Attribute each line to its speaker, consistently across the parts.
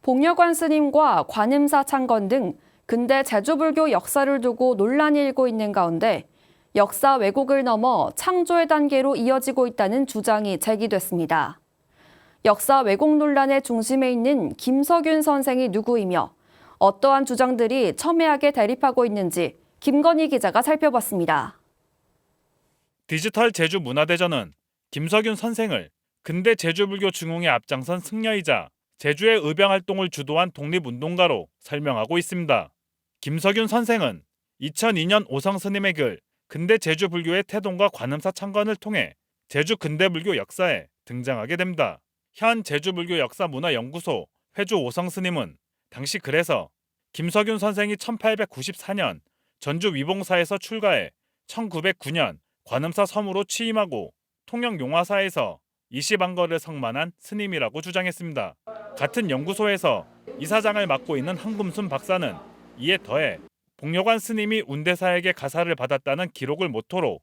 Speaker 1: 복려관 스님과 관음사 창건 등 근대 제주불교 역사를 두고 논란이 일고 있는 가운데 역사 왜곡을 넘어 창조의 단계로 이어지고 있다는 주장이 제기됐습니다. 역사 왜곡 논란의 중심에 있는 김석윤 선생이 누구이며 어떠한 주장들이 첨예하게 대립하고 있는지 김건희 기자가 살펴봤습니다.
Speaker 2: 디지털 제주 문화대전은 김석윤 선생을 근대 제주불교 중흥에 앞장선 승려이자 제주의 의병 활동을 주도한 독립운동가로 설명하고 있습니다. 김석윤 선생은 2002년 오성 스님의 글 근대 제주불교의 태동과 관음사 창건을 통해 제주 근대불교 역사에 등장하게 됩니다. 현 제주불교 역사문화연구소 회주 오성 스님은 당시 글에서 김석윤 선생이 1894년 전주 위봉사에서 출가해 1909년 관음사 섬으로 취임하고 통영용화사에서 이시방거를 성만한 스님이라고 주장했습니다. 같은 연구소에서 이사장을 맡고 있는 한금순 박사는 이에 더해 복려관 스님이 운대사에게 가사를 받았다는 기록을 모토로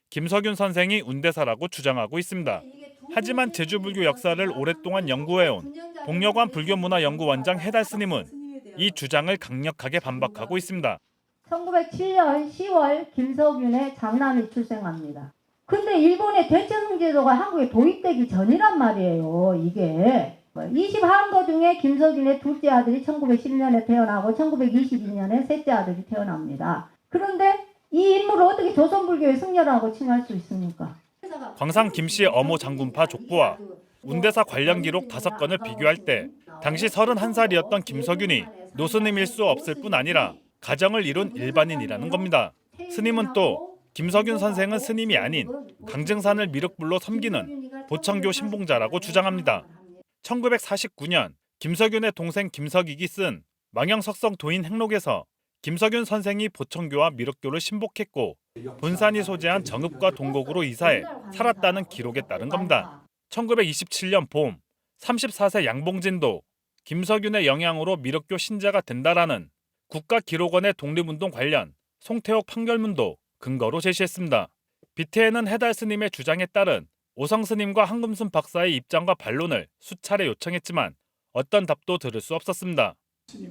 Speaker 2: 김석윤 선생이 운대사라고 주장하고 있습니다. 하지만 제주불교 역사를 오랫동안 연구해온 복려관 불교문화연구원장 해달 스님은 이 주장을 강력하게 반박하고 있습니다.
Speaker 3: 1907년 10월 김석윤의 장남이 출생합니다. 근데 일본의 대체성 제도가 한국에 도입되기 전이란 말이에요. 이게 20한거 중에 김석윤의 둘째 아들이 1910년에 태어나고 1922년에 셋째 아들이 태어납니다. 그런데 이 인물을 어떻게 조선불교의 승려라고 칭할 수 있습니까?
Speaker 2: 광상 김씨의 어모 장군파 족보와 운대사 관련 기록 5건을 비교할 때 당시 31살이었던 김석윤이 노스님일 수 없을 뿐 아니라 가정을 이룬 일반인이라는 겁니다. 스님은 또 김석윤 선생은 스님이 아닌 강증산을 미륵불로 섬기는 보청교 신봉자라고 주장합니다. 1949년 김석윤의 동생 김석익이 쓴 망영석성 도인 행록에서 김석윤 선생이 보청교와 미륵교를 신복했고 본산이 소재한 정읍과 동곡으로 이사해 살았다는 기록에 따른 겁니다. 1927년 봄 34세 양봉진도 김석윤의 영향으로 미륵교 신자가 된다라는 국가기록원의 독립운동 관련 송태옥 판결문도 근거로 제시했습니다. 비태에는 해달 스님의 주장에 따른 오성 스님과 한금순 박사의 입장과 반론을 수차례 요청했지만 어떤 답도 들을 수 없었습니다.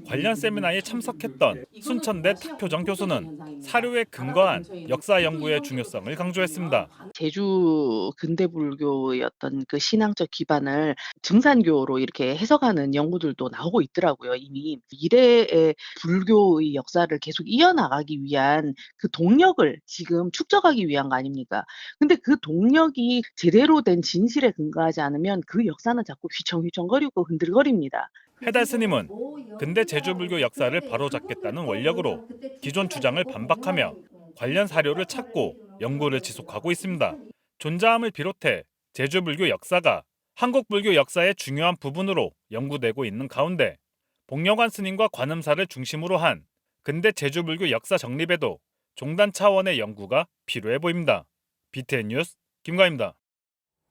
Speaker 2: 관련 세미나에 참석했던 순천대 탁표정 교수는 사료에 근거한 역사 연구의 중요성을 강조했습니다.
Speaker 4: 제주 근대불교의 어떤 그 신앙적 기반을 증산교로 이렇게 해석하는 연구들도 나오고 있더라고요. 이미 미래의 불교의 역사를 계속 이어나가기 위한 그 동력을 지금 축적하기 위한 거 아닙니까? 근데 그 동력이 제대로 된 진실에 근거하지 않으면 그 역사는 자꾸 휘청휘청거리고 흔들거립니다.
Speaker 2: 해달 스님은 근대 제주불교 역사를 바로잡겠다는 원력으로 기존 주장을 반박하며 관련 사료를 찾고 연구를 지속하고 있습니다. 존자함을 비롯해 제주불교 역사가 한국불교 역사의 중요한 부분으로 연구되고 있는 가운데 복려관 스님과 관음사를 중심으로 한 근대 제주불교 역사 정립에도 종단 차원의 연구가 필요해 보입니다. BTN 뉴스 김가희입니다.